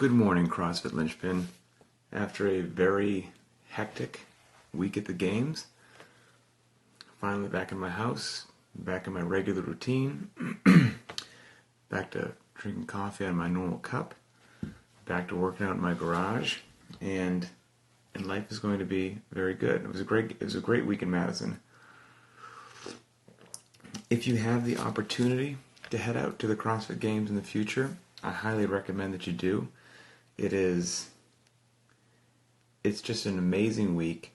Good morning, CrossFit Linchpin. After a very hectic week at the games, finally back in my house, back in my regular routine, back to drinking coffee out of my normal cup, back to working out in my garage, and life is going to be very good. It was a great week in Madison. If you have the opportunity to head out to the CrossFit Games in the future, I highly recommend that you do. It's just an amazing week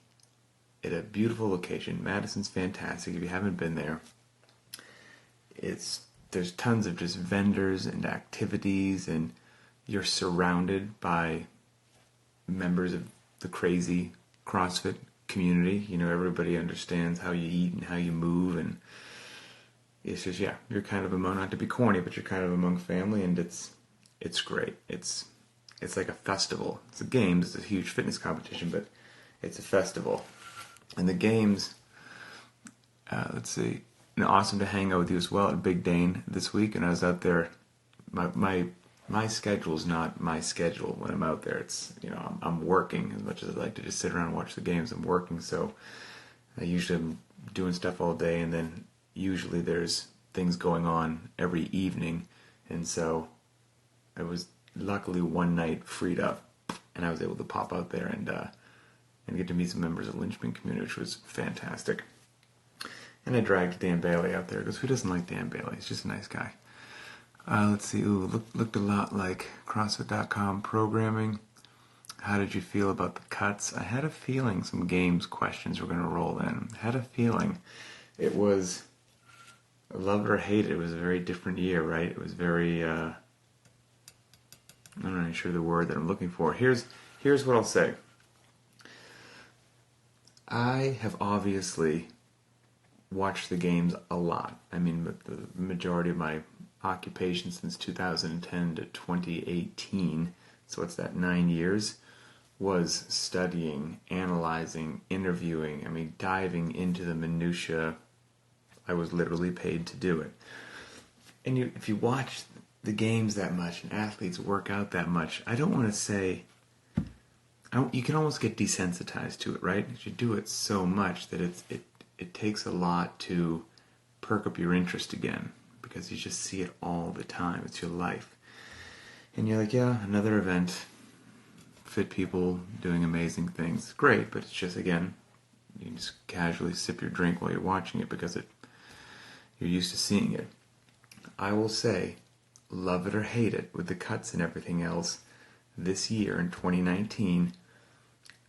at a beautiful location. Madison's fantastic. If you haven't been there, there's tons of just vendors and activities, and you're surrounded by members of the crazy CrossFit community. You know, everybody understands how you eat and how you move, and it's just, you're kind of among, not to be corny, but you're kind of among family, and it's great. It's like a festival. It's a games. It's a huge fitness competition, but it's a festival. And the games, awesome to hang out with you as well at Big Dane this week. And I was out there. My schedule's not my schedule when I'm out there. It's, I'm working as much as I like to just sit around and watch the games. I'm working, so I usually am doing stuff all day, and then usually there's things going on every evening, and so I was luckily one night freed up, and I was able to pop out there and get to meet some members of the Linchpin community, which was fantastic. And I dragged Dan Bailey out there, because who doesn't like Dan Bailey? He's just a nice guy. Let's see. Looked a lot like CrossFit.com programming. How did you feel about the cuts? I had a feeling some games questions were going to roll in. I had a feeling. It was, love it or hate it, it was a very different year, right? It was very, I'm not even sure the word that I'm looking for. Here's what I'll say. I have obviously watched the games a lot. I mean, but the majority of my occupation since 2010 to 2018, so what's that, 9 years, was studying, analyzing, interviewing, diving into the minutia. I was literally paid to do it. And if you watch the games that much and athletes work out that much, I don't want to say, you can almost get desensitized to it, right? Because you do it so much that it takes a lot to perk up your interest again, because you just see it all the time. It's your life. And you're like, yeah, another event, fit people doing amazing things. Great, but it's just, again, you can just casually sip your drink while you're watching it because you're used to seeing it. I will say, love it or hate it, with the cuts and everything else, this year in 2019,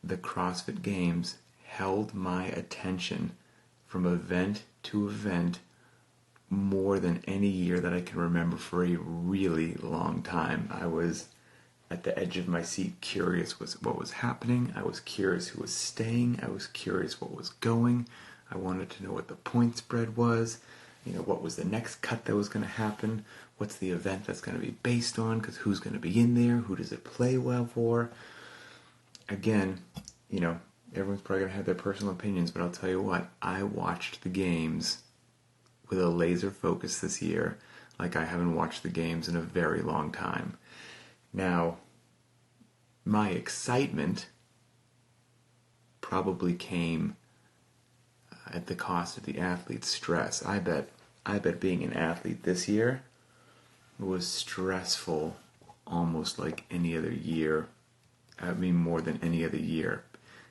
the CrossFit Games held my attention from event to event more than any year that I can remember for a really long time. I was at the edge of my seat, curious what was happening. I was curious who was staying. I was curious what was going. I wanted to know what the point spread was. What was the next cut that was going to happen? What's the event that's going to be based on? Because who's going to be in there? Who does it play well for? Again, everyone's probably going to have their personal opinions, but I'll tell you what, I watched the games with a laser focus this year like I haven't watched the games in a very long time. Now, my excitement probably came at the cost of the athlete's stress. I bet being an athlete this year was stressful almost like any other year. More than any other year.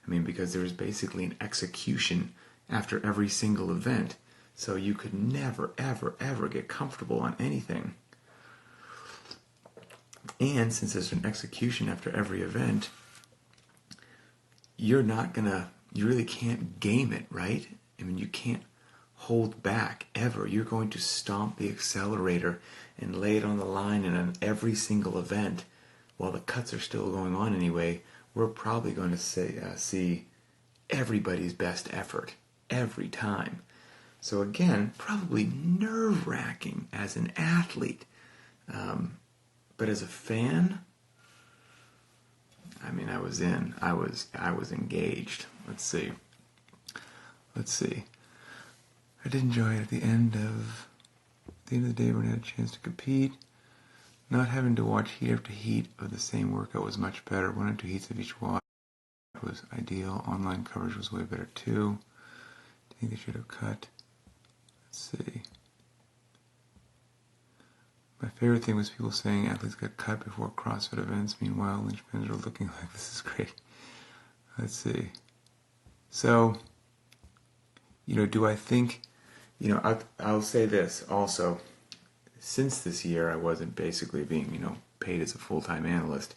Because there was basically an execution after every single event. So you could never, ever, ever get comfortable on anything. And since there's an execution after every event, you really can't game it, right? You can't hold back ever. You're going to stomp the accelerator and lay it on the line, and on every single event, while the cuts are still going on anyway, we're probably going to see everybody's best effort every time. So again, probably nerve-wracking as an athlete. But as a fan, I was in. I was engaged. Let's see. I did enjoy it at the end of the day when I had a chance to compete. Not having to watch heat after heat of the same workout was much better. 1 or 2 heats of each watch was ideal. Online coverage was way better too. I think they should have cut. Let's see. My favorite thing was people saying athletes got cut before CrossFit events. Meanwhile, Linchpins are looking like this is great. Let's see. So, do I think, I'll say this also. Since this year I wasn't basically being, paid as a full-time analyst,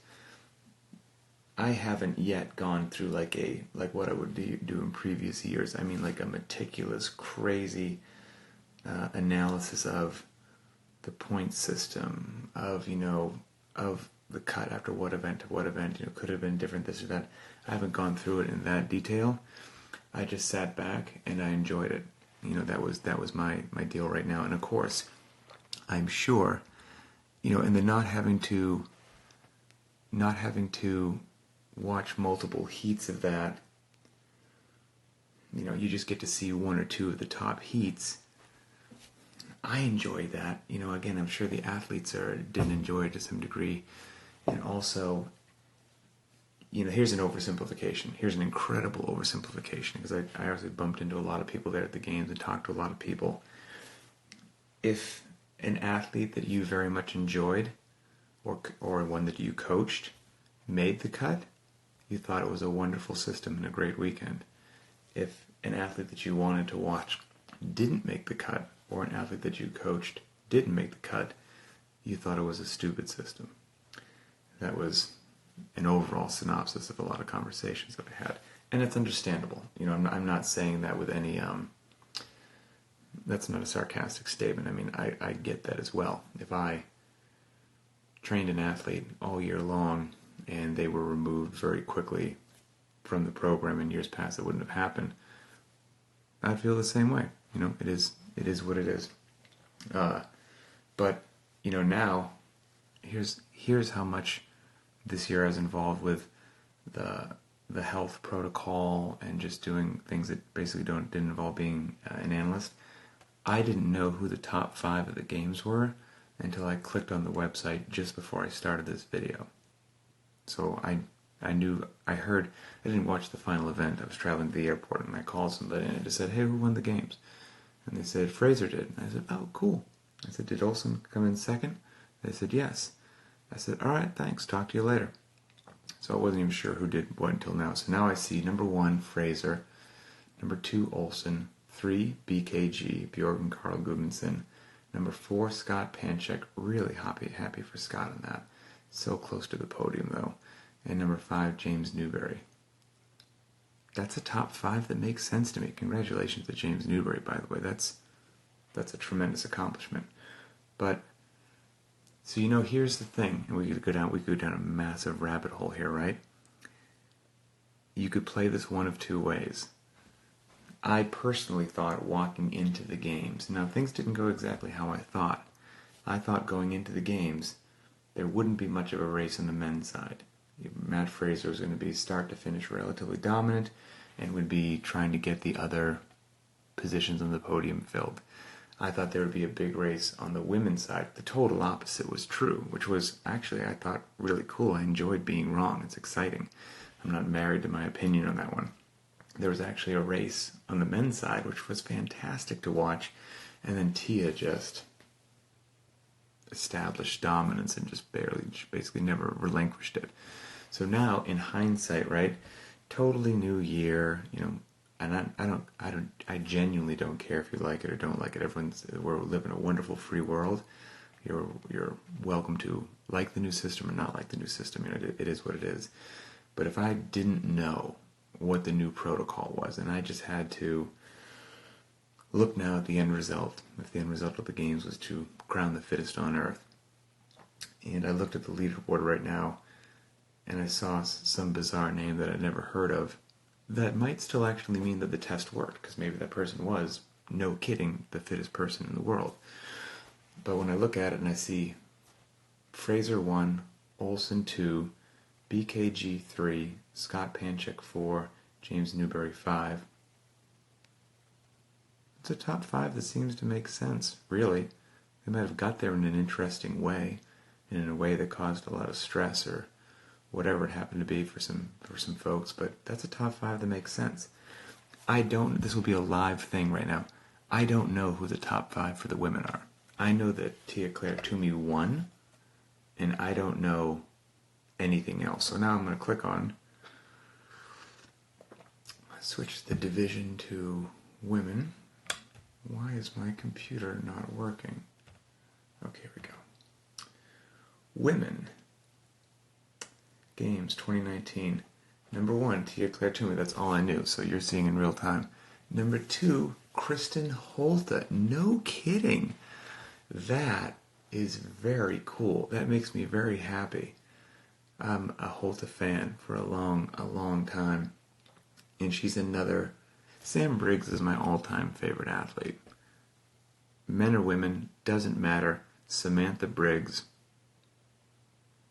I haven't yet gone through like what I would do in previous years. I mean, like a meticulous, crazy analysis of the point system, of the cut after what event to what event, could have been different, this or that. I haven't gone through it in that detail. I just sat back and I enjoyed it. That was my deal right now. And of course, I'm sure, and the not having to watch multiple heats of that, you just get to see 1 or 2 of the top heats. I enjoy that. Again, I'm sure the athletes didn't enjoy it to some degree. And also, here's an oversimplification. Here's an incredible oversimplification, because I actually bumped into a lot of people there at the games and talked to a lot of people. If an athlete that you very much enjoyed, or one that you coached, made the cut, you thought it was a wonderful system and a great weekend. If an athlete that you wanted to watch didn't make the cut, or an athlete that you coached didn't make the cut, you thought it was a stupid system. That was an overall synopsis of a lot of conversations that I had. And it's understandable. I'm not saying that with any, that's not a sarcastic statement. I mean, I get that as well. If I trained an athlete all year long and they were removed very quickly from the program in years past, that wouldn't have happened, I'd feel the same way. It is what it is. But now, here's how much this year I was involved with the health protocol and just doing things that basically didn't involve being an analyst. I didn't know who the top 5 of the games were until I clicked on the website just before I started this video. So I didn't watch the final event. I was traveling to the airport and I called somebody and I just said, hey, who won the games? And they said, Fraser did. And I said, oh, cool. I said, did Olsen come in second? They said, yes. I said, all right, thanks. Talk to you later. So I wasn't even sure who did what until now. So now I see number 1, Fraser. Number 2, Olsen. 3, BKG, Bjorgen Karl Gudmundsson. Number 4, Scott Panchek. Really happy for Scott on that. So close to the podium, though. And number 5, James Newberry. That's a top 5 that makes sense to me. Congratulations to James Newberry, by the way. That's a tremendous accomplishment. But so here's the thing, and we could go down a massive rabbit hole here, right? You could play this one of 2 ways. I personally thought walking into the games, now things didn't go exactly how I thought. I thought going into the games, there wouldn't be much of a race on the men's side. Matt Fraser was going to be start to finish relatively dominant and would be trying to get the other positions on the podium filled. I thought there would be a big race on the women's side. The total opposite was true, which was actually, I thought, really cool. I enjoyed being wrong. It's exciting. I'm not married to my opinion on that one. There was actually a race on the men's side, which was fantastic to watch, and then Tia just established dominance and just basically never relinquished it. So now, in hindsight, right, totally new year, and I genuinely don't care if you like it or don't like it. We're living in a wonderful free world. You're welcome to like the new system or not like the new system. It is what it is. But if I didn't know what the new protocol was, and I just had to look now at the end result, if the end result of the games was to crown the fittest on earth, and I looked at the leaderboard right now, and I saw some bizarre name that I'd never heard of, that might still actually mean that the test worked, because maybe that person was, no kidding, the fittest person in the world. But when I look at it and I see Fraser 1, Olsen 2, BKG 3, Scott Panchek 4, James Newberry 5, it's a top 5 that seems to make sense, really. They might have got there in an interesting way, in a way that caused a lot of stress or whatever it happened to be for some folks. But that's a top 5 that makes sense. This will be a live thing right now. I don't know who the top 5 for the women are. I know that Tia-Clair Toomey won, and I don't know anything else. So now I'm going to click on, switch the division to women. Why is my computer not working? Okay, here we go. Women Games 2019. Number 1, Tia-Clair Toomey. That's all I knew, so you're seeing in real time. Number 2, Kristen Holte. No kidding. That is very cool. That makes me very happy. I'm a Holte fan for a long time. And she's another... Sam Briggs is my all-time favorite athlete. Men or women, doesn't matter. Samantha Briggs,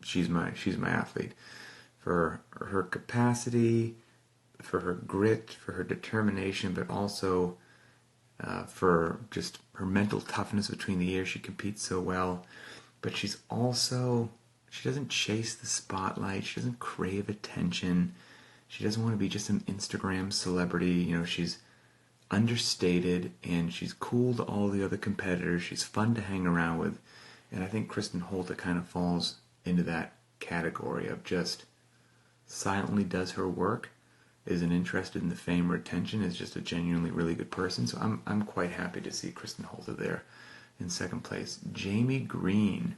she's my athlete. For her capacity, for her grit, for her determination, but also for just her mental toughness between the ears. She competes so well. But she doesn't chase the spotlight. She doesn't crave attention. She doesn't want to be just an Instagram celebrity. She's understated, and she's cool to all the other competitors. She's fun to hang around with. And I think Kristen Holte kind of falls into that category of just silently does her work, isn't interested in the fame or attention, is just a genuinely really good person. So I'm quite happy to see Kristen Holte there in second place. Jamie Green,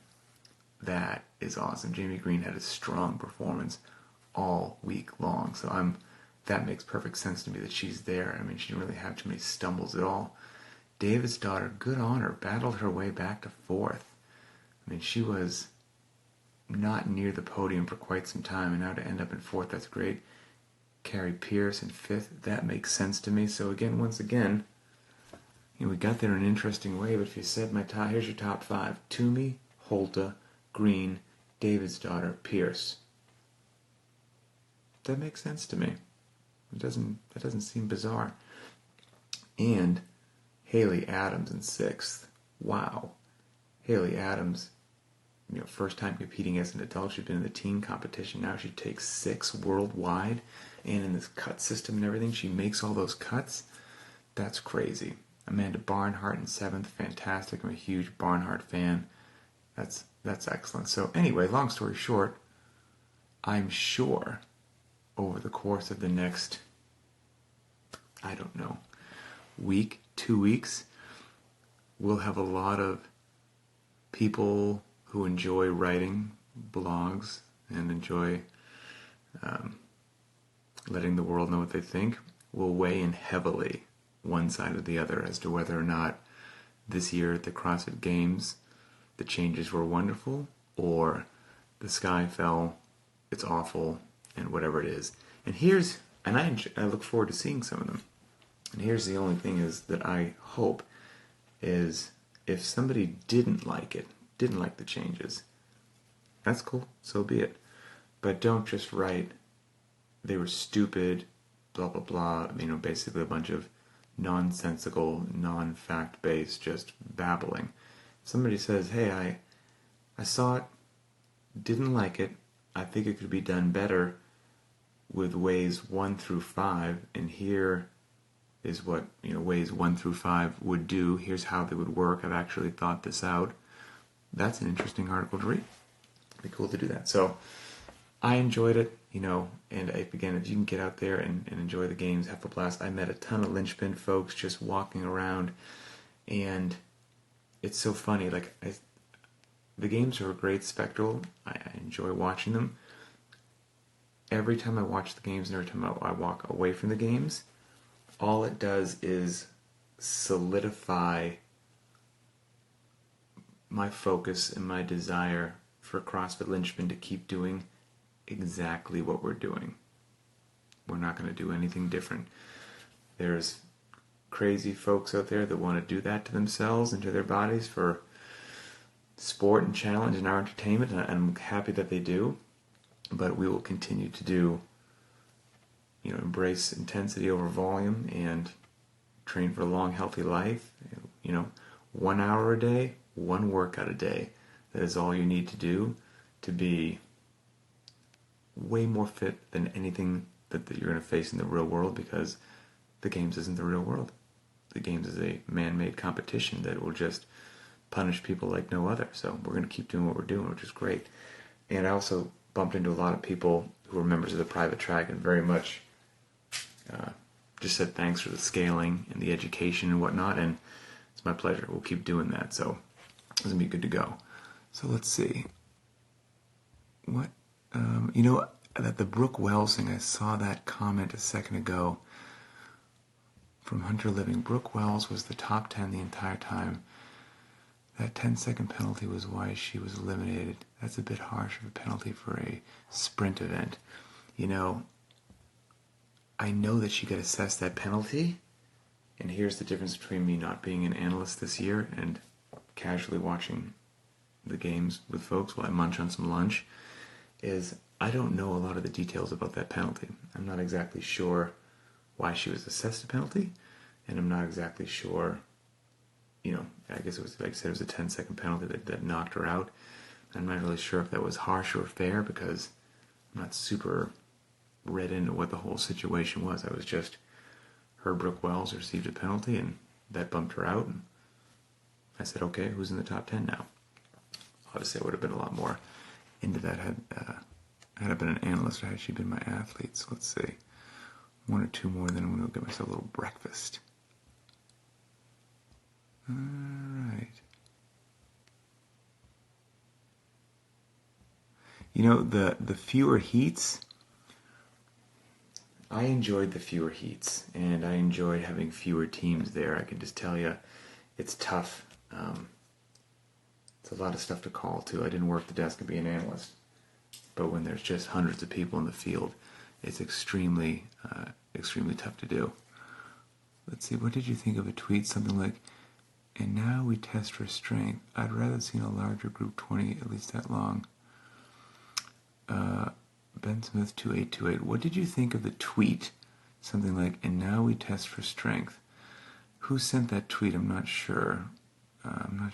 that is awesome. Jamie Green had a strong performance all week long, so that makes perfect sense to me that she's there. I mean, she didn't really have too many stumbles at all. David's daughter, good on her, battled her way back to 4th. I mean, she was not near the podium for quite some time, and now to end up in 4th, that's great. Carrie Pierce in 5th, that makes sense to me. So once again, we got there in an interesting way, but if you said here's your top 5. Toomey, Holte, Green, David's daughter, Pierce. That makes sense to me. That doesn't seem bizarre. And Haley Adams in 6th. Wow. Haley Adams, first time competing as an adult. She's been in the teen competition. Now she takes 6 worldwide. And in this cut system and everything, she makes all those cuts. That's crazy. Amanda Barnhart in 7th. Fantastic. I'm a huge Barnhart fan. That's excellent. So anyway, long story short, I'm sure over the course of the next, I don't know, week, 2 weeks, we'll have a lot of people who enjoy writing blogs and enjoy letting the world know what they think will weigh in heavily one side or the other as to whether or not this year at the CrossFit Games the changes were wonderful or the sky fell, it's awful, and whatever it is. And I look forward to seeing some of them. And here's the only thing is that I hope is if somebody didn't like the changes, that's cool, so be it. But don't just write, they were stupid, blah, blah, blah, basically a bunch of nonsensical, non-fact-based, just babbling. If somebody says, hey, I saw it, didn't like it, I think it could be done better with ways 1 through 5, and here is what ways 1 through 5 would do. Here's how they would work. I've actually thought this out. That's an interesting article to read. It'd be cool to do that. So I enjoyed it, and again, if you can get out there and enjoy the games, have a blast. I met a ton of Linchpin folks just walking around, and it's so funny. The games are a great spectacle. I enjoy watching them. Every time I watch the games and every time I walk away from the games, all it does is solidify my focus and my desire for CrossFit Linchpin to keep doing exactly what we're doing. We're not going to do anything different. There's crazy folks out there that want to do that to themselves and to their bodies for sport and challenge and our entertainment, and I'm happy that they do. But we will continue to do, embrace intensity over volume and train for a long, healthy life. 1 hour a day, 1 workout a day. that is all you need to do to be way more fit than anything that you're going to face in the real world, because the Games isn't the real world. The Games is a man-made competition that will just punish people like no other. So we're going to keep doing what we're doing, which is great. And I also bumped into a lot of people who were members of the private track and very much just said thanks for the scaling and the education and whatnot, and it's my pleasure. We'll keep doing that, so it's going to be good to go. So let's see. What, that the Brooke Wells thing, I saw that comment a second ago from Hunter Living. Brooke Wells was the top 10 the entire time. That 10-second penalty was why she was eliminated. That's a bit harsh of a penalty for a sprint event. I know that she could assess that penalty, and here's the difference between me not being an analyst this year and casually watching the games with folks while I munch on some lunch, is I don't know a lot of the details about that penalty. I'm not exactly sure why she was assessed a penalty, and I'm not exactly sure, I guess it was, like I said, it was a 10-second penalty that knocked her out. I'm not really sure if that was harsh or fair, because I'm not super read into what the whole situation was. I was just heard Brooke Wells received a penalty, and that bumped her out, and I said, okay, who's in the top 10 now? Obviously, I would have been a lot more into that had I been an analyst or had she been my athlete. So let's see. One or two more, then I'm going to go get myself a little breakfast. All right. The fewer heats, I enjoyed the fewer heats, and I enjoyed having fewer teams there. I can just tell you, it's tough. It's a lot of stuff to call, too. I didn't work the desk and be an analyst. But when there's just hundreds of people in the field, it's extremely tough to do. Let's see, what did you think of a tweet? Something like, and now we test for strength. I'd rather seen a larger group, 20, at least that long. Ben Smith 2828. What did you think of the tweet? Something like, and now we test for strength. Who sent that tweet? I'm not sure. I'm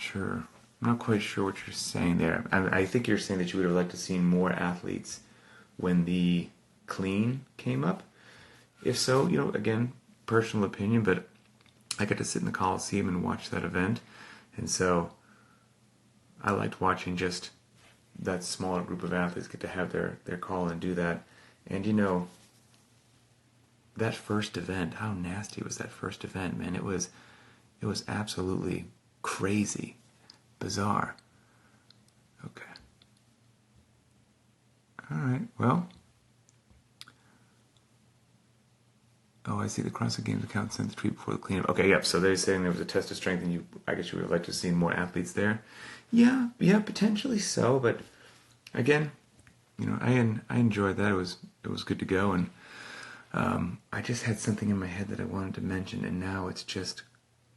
not quite sure what you're saying there. I think you're saying that you would have liked to see more athletes when the clean came up. If so, again, personal opinion, but I got to sit in the Coliseum and watch that event, and so I liked watching just that smaller group of athletes get to have their call and do that. And that first event, how nasty was that first event, man? It was absolutely crazy, bizarre. Okay. All right, well. Oh, I see the CrossFit Games account sent the tweet before the cleanup. Okay, yep, so they're saying there was a test of strength, and I guess you would have liked to have seen more athletes there. Yeah, potentially so, but again, I enjoyed that. It was good to go, and I just had something in my head that I wanted to mention, and now it's just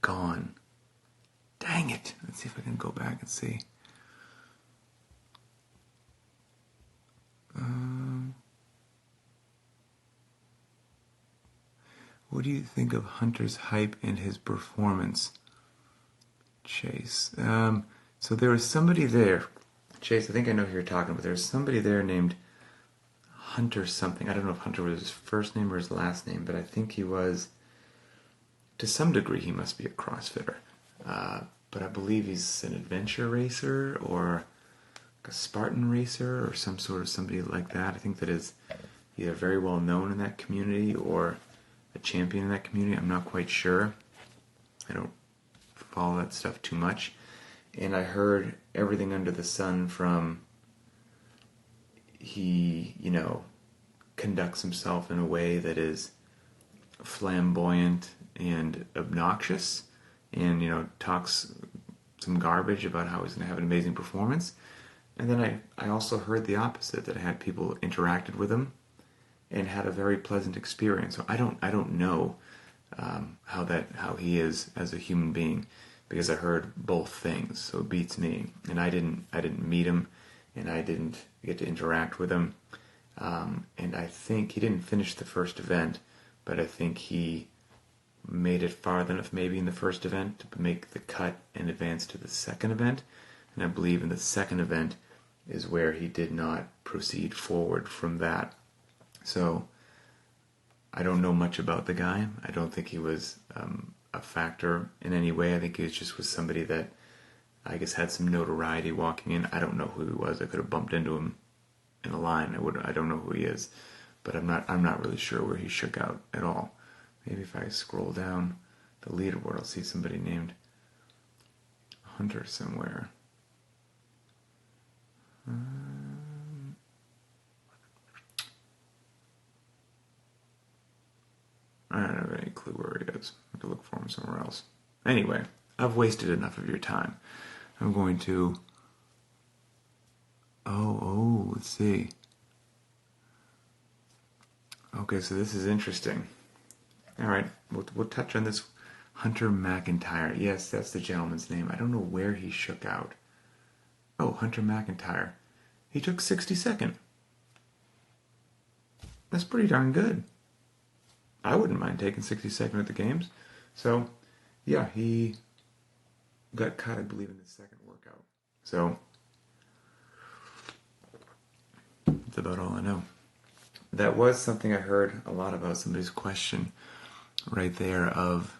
gone. Dang it. Let's see if I can go back and see. What do you think of Hunter's hype and his performance? Chase. So there was somebody there. Chase, I think I know who you're talking about. There was somebody there named Hunter something. I don't know if Hunter was his first name or his last name, but I think he was, to some degree, he must be a CrossFitter. But I believe he's an adventure racer or a Spartan racer or somebody like that. I think that is either very well known in that community or a champion in that community. I'm not quite sure. I don't follow that stuff too much. And I heard everything under the sun from he, conducts himself in a way that is flamboyant and obnoxious and, talks some garbage about how he's going to have an amazing performance. And then I also heard the opposite, that I had people interacted with him and had a very pleasant experience. So I don't know how he is as a human being, because I heard both things, so it beats me. And I didn't meet him, and I didn't get to interact with him. And I think he didn't finish the first event, but I think he made it far enough maybe in the first event to make the cut and advance to the second event. And I believe in the second event is where he did not proceed forward from that. So I don't know much about the guy. I don't think he was a factor in any way. I think he just was somebody that I guess had some notoriety walking in. I don't know who he was. I could have bumped into him in a line. I don't know who he is, but I'm not really sure where he shook out at all. Maybe if I scroll down the leaderboard, I'll see somebody named Hunter somewhere. I don't have any clue where he is. I have to look for him somewhere else. Anyway, I've wasted enough of your time. I'm going to... let's see. Okay, so this is interesting. All right, we'll touch on this. Hunter McIntyre. Yes, that's the gentleman's name. I don't know where he shook out. Oh, Hunter McIntyre. He took 62nd. That's pretty darn good. I wouldn't mind taking 62nd at the games. So, yeah, he got cut, I believe, in the second workout. So, that's about all I know. That was something I heard a lot about, somebody's question right there of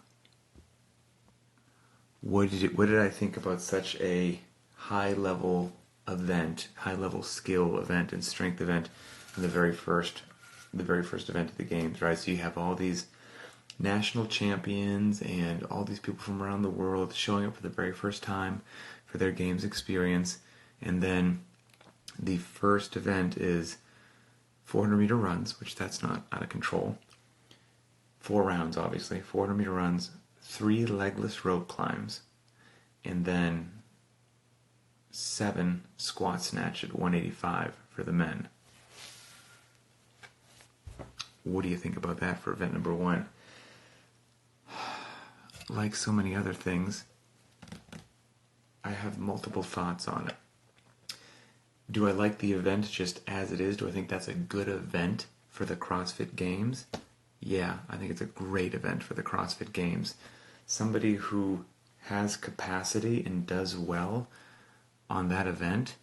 what did I think about such a high-level event, high-level skill event and strength event in the very first event of the games, right? So you have all these national champions and all these people from around the world showing up for the very first time for their games experience, and then the first event is 400-meter runs, which that's not out of control. 4 rounds, obviously. 400-meter runs, 3 legless rope climbs, and then 7 squat snatch at 185 for the men. What do you think about that for event number 1? Like so many other things, I have multiple thoughts on it. Do I like the event just as it is? Do I think that's a good event for the CrossFit Games? Yeah, I think it's a great event for the CrossFit Games. Somebody who has capacity and does well on that event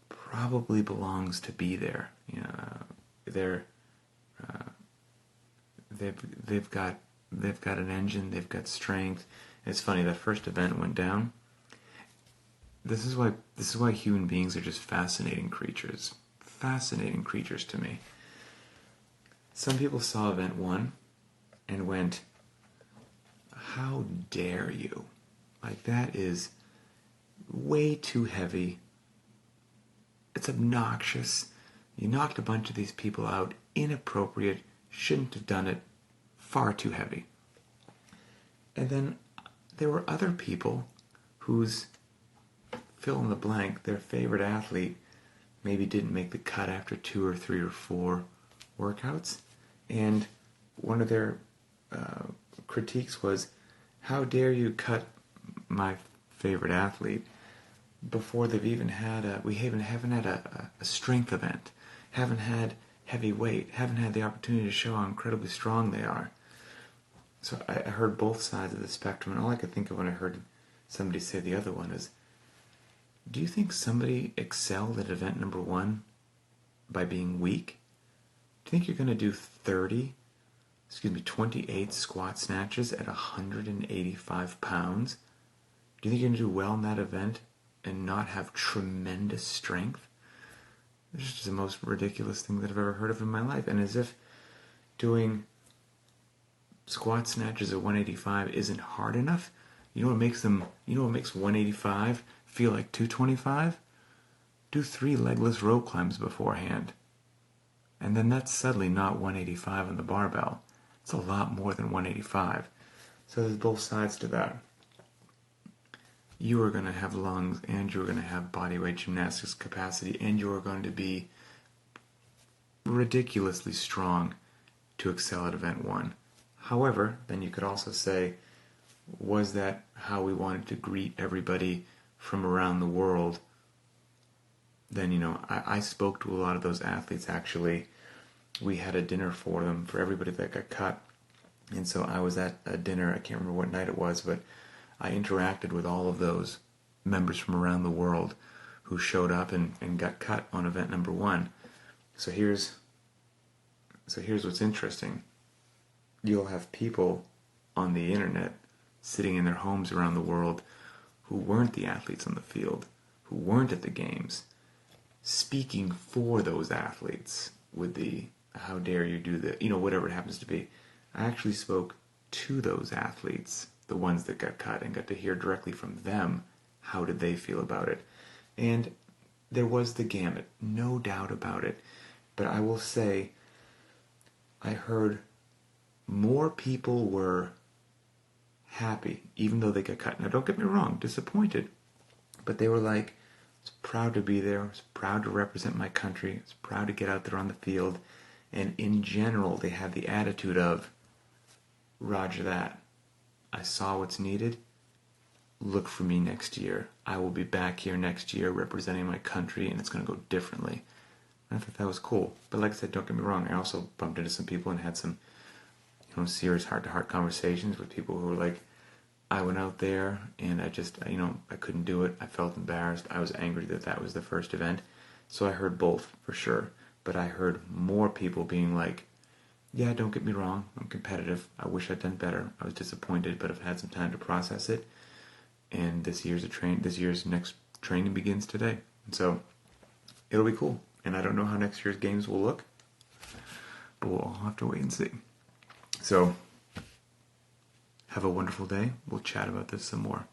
probably belongs to be there. You know, they've got an engine, they've got strength. It's funny, that first event went down. This is why human beings are just fascinating creatures. Fascinating creatures to me. Some people saw event 1 and went, how dare you? Like, that is way too heavy. It's obnoxious. You knocked a bunch of these people out. Inappropriate. Shouldn't have done it. Far too heavy. And then there were other people whose fill in the blank, their favorite athlete maybe didn't make the cut after 2 or 3 or 4 workouts. And one of their critiques was, how dare you cut my favorite athlete before they've even had we haven't had a strength event, haven't had heavy weight, haven't had the opportunity to show how incredibly strong they are. So I heard both sides of the spectrum, and all I could think of when I heard somebody say the other one is, do you think somebody excelled at event number 1 by being weak? Do you think you're going to do 28 squat snatches at 185 pounds? Do you think you're going to do well in that event and not have tremendous strength? It's just the most ridiculous thing that I've ever heard of in my life. And as if doing squat snatches at 185 isn't hard enough. You know what makes 185 feel like 225? Do 3 legless rope climbs beforehand. And then that's suddenly not 185 on the barbell. It's a lot more than 185. So there's both sides to that. You are going to have lungs, and you're going to have bodyweight gymnastics capacity, and you are going to be ridiculously strong to excel at event 1. However, then you could also say, was that how we wanted to greet everybody from around the world? Then, I spoke to a lot of those athletes, actually. We had a dinner for them, for everybody that got cut. And so I was at a dinner, I can't remember what night it was, but I interacted with all of those members from around the world who showed up and got cut on event number 1. So here's what's interesting. You'll have people on the internet sitting in their homes around the world who weren't the athletes on the field, who weren't at the games, speaking for those athletes with the how dare you do that, whatever it happens to be. I actually spoke to those athletes, the ones that got cut, and got to hear directly from them how did they feel about it. And there was the gamut, no doubt about it. But I will say, I heard more people were happy, even though they got cut. Now, don't get me wrong, disappointed. But they were like, I was proud to be there. I was proud to represent my country. I was proud to get out there on the field. And in general, they had the attitude of, Roger that. I saw what's needed. Look for me next year. I will be back here next year representing my country, and it's going to go differently. And I thought that was cool. But like I said, don't get me wrong, I also bumped into some people and had some serious heart-to-heart conversations with people who were like, I went out there and I just, I couldn't do it. I felt embarrassed. I was angry that was the first event. So I heard both for sure. But I heard more people being like, yeah, don't get me wrong. I'm competitive. I wish I'd done better. I was disappointed, but I've had some time to process it. And this year's next training begins today. And so it'll be cool. And I don't know how next year's games will look, but we'll all have to wait and see. So have a wonderful day. We'll chat about this some more.